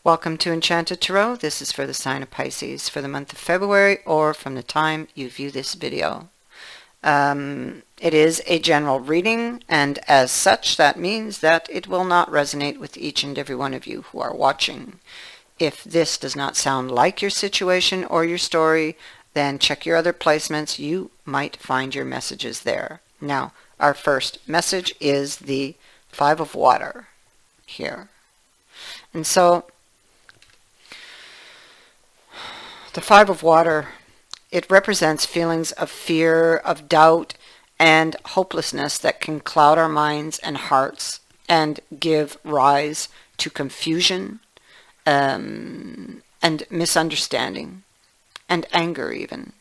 Welcome to Enchanted Tarot. This is for the sign of Pisces for the month of February or from the time you view this video. It is a general reading, and as such that means that it will not resonate with each and every one of you who are watching. If this does not sound like your situation or your story, then check your other placements. You might find your messages there. Now, our first message is the Five of Water here. And so the Five of Water, it represents feelings of fear, of doubt, and hopelessness that can cloud our minds and hearts and give rise to confusion and misunderstanding and anger even.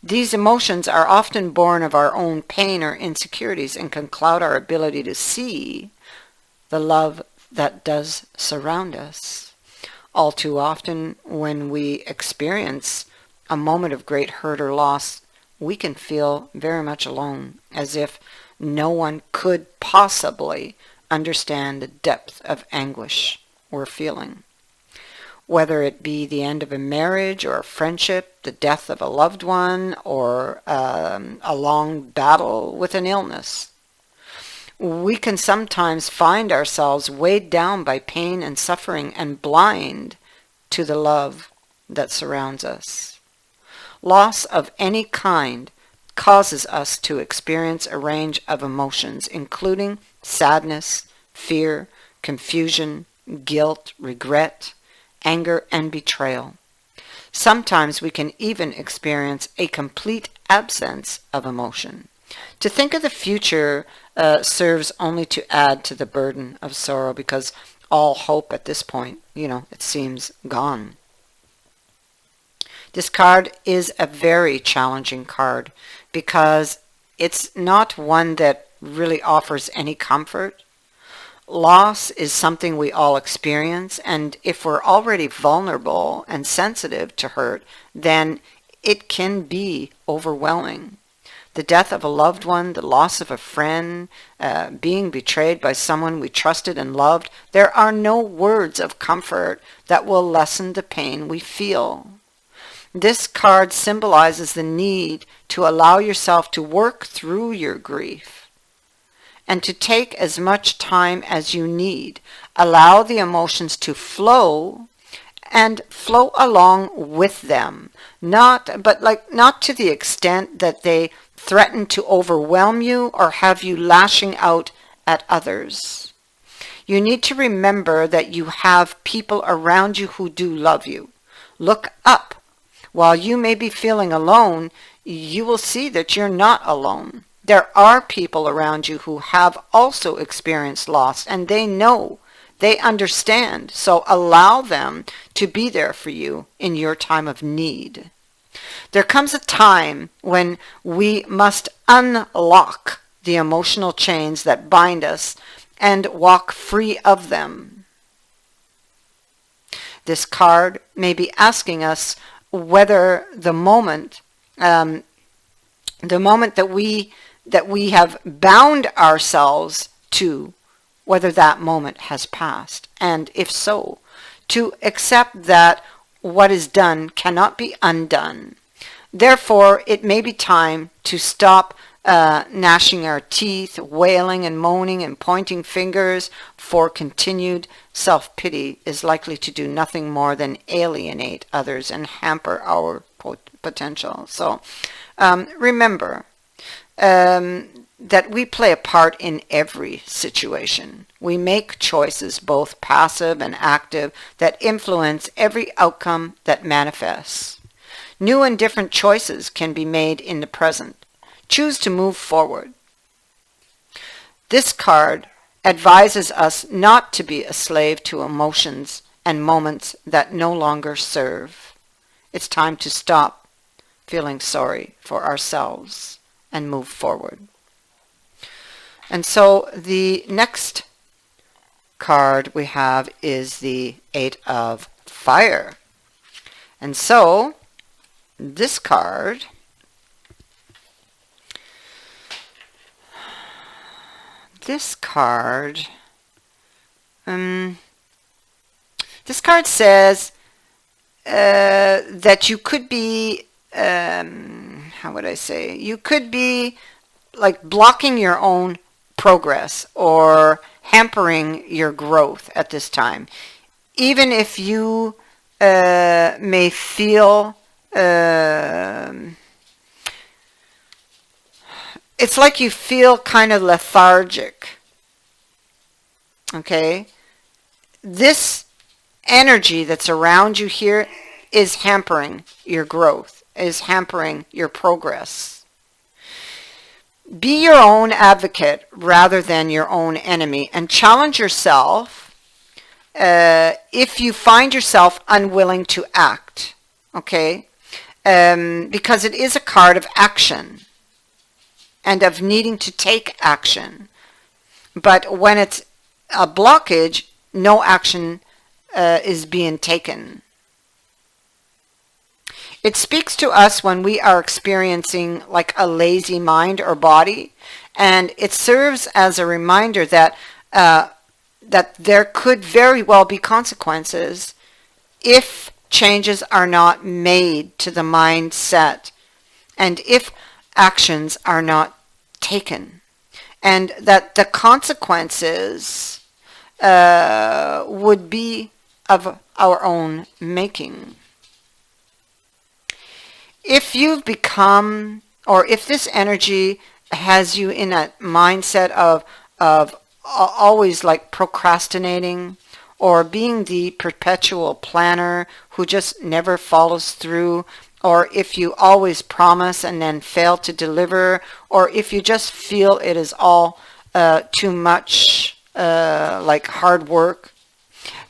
These emotions are often born of our own pain or insecurities and can cloud our ability to see the love that does surround us. All too often, when we experience a moment of great hurt or loss, we can feel very much alone, as if no one could possibly understand the depth of anguish we're feeling. Whether it be the end of a marriage or a friendship, the death of a loved one, or a long battle with an illness. We can sometimes find ourselves weighed down by pain and suffering and blind to the love that surrounds us. Loss of any kind causes us to experience a range of emotions, including sadness, fear, confusion, guilt, regret, anger, and betrayal. Sometimes we can even experience a complete absence of emotion. To think of the future serves only to add to the burden of sorrow, because all hope at this point, it seems gone. This card is a very challenging card because it's not one that really offers any comfort. Loss is something we all experience, and if we're already vulnerable and sensitive to hurt, then it can be overwhelming. The death of a loved one, the loss of a friend, being betrayed by someone we trusted and loved, there are no words of comfort that will lessen the pain we feel. This card symbolizes the need to allow yourself to work through your grief and to take as much time as you need. Allow the emotions to flow and flow along with them. Not to the extent that they threaten to overwhelm you or have you lashing out at others. You need to remember that you have people around you who do love you. Look up. While you may be feeling alone, you will see that you're not alone. There are people around you who have also experienced loss, and they know, they understand. So allow them to be there for you in your time of need. There comes a time when we must unlock the emotional chains that bind us and walk free of them. This card may be asking us whether the moment that we have bound ourselves to, whether that moment has passed, and if so, to accept that what is done cannot be undone. Therefore, it may be time to stop gnashing our teeth, wailing and moaning and pointing fingers, for continued self-pity is likely to do nothing more than alienate others and hamper our potential. So remember that we play a part in every situation. We make choices, both passive and active, that influence every outcome that manifests. New and different choices can be made in the present. Choose to move forward. This card advises us not to be a slave to emotions and moments that no longer serve. It's time to stop feeling sorry for ourselves and move forward. And so the next card we have is the Eight of Fire. And so this card This card says that you could be, how would I say, you could be like blocking your own progress or hampering your growth at this time. Even if you may feel, it's like you feel kind of lethargic. Okay? This energy that's around you here is hampering your growth, is hampering your progress. Be your own advocate rather than your own enemy, and challenge yourself if you find yourself unwilling to act. Okay? Because it is a card of action and of needing to take action. But when it's a blockage, no action is being taken. It speaks to us when we are experiencing like a lazy mind or body, and it serves as a reminder that that there could very well be consequences if changes are not made to the mindset and if actions are not taken, and that the consequences would be of our own making. If you've become, or if this energy has you in a mindset of always like procrastinating, or being the perpetual planner who just never follows through, or if you always promise and then fail to deliver, or if you just feel it is all too much like hard work,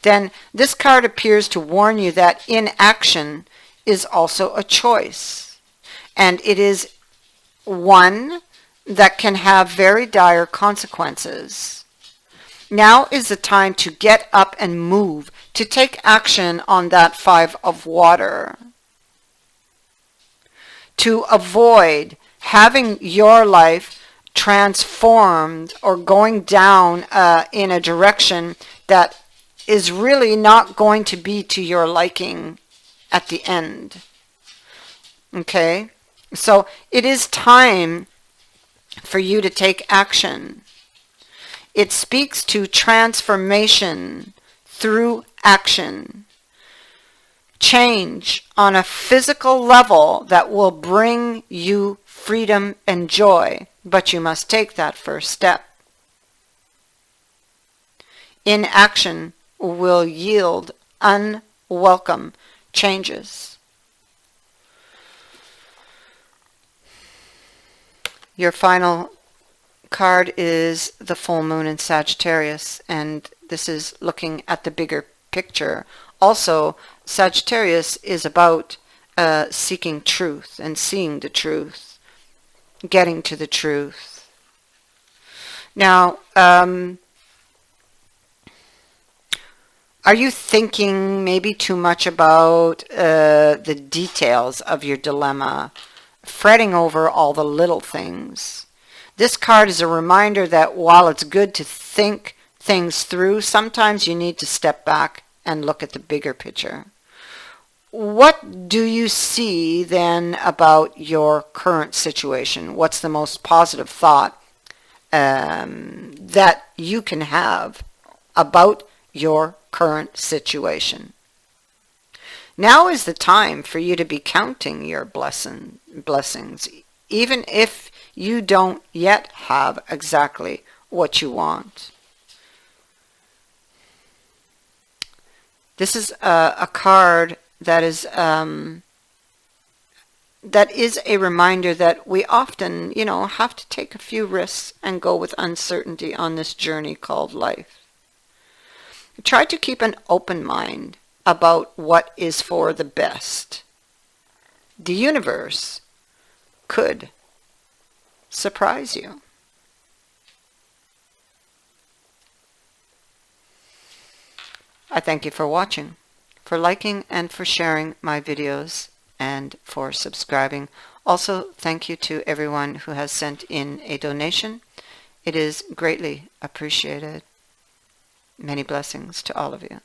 then this card appears to warn you that inaction is also a choice, and it is one that can have very dire consequences. Now is the time to get up and move, to take action on that 5 of water, to avoid having your life transformed or going down in a direction that is really not going to be to your liking at the end. Okay? So it is time for you to take action. It speaks to transformation through action. Change on a physical level that will bring you freedom and joy, but you must take that first step. Inaction will yield unwelcome changes. Your final card is the full moon in Sagittarius, and this is looking at the bigger picture. Also, Sagittarius is about seeking truth and seeing the truth, getting to the truth. Now, are you thinking maybe too much about the details of your dilemma, fretting over all the little things? This card is a reminder that while it's good to think things through, sometimes you need to step back and look at the bigger picture. What do you see then about your current situation? What's the most positive thought that you can have about your current situation? Now is the time for you to be counting your blessings, even if you don't yet have exactly what you want. This is a card that is a reminder that we often, have to take a few risks and go with uncertainty on this journey called life. Try to keep an open mind about what is for the best. The universe could surprise you. I thank you for watching, for liking and for sharing my videos, and for subscribing. Also, thank you to everyone who has sent in a donation. It is greatly appreciated. Many blessings to all of you.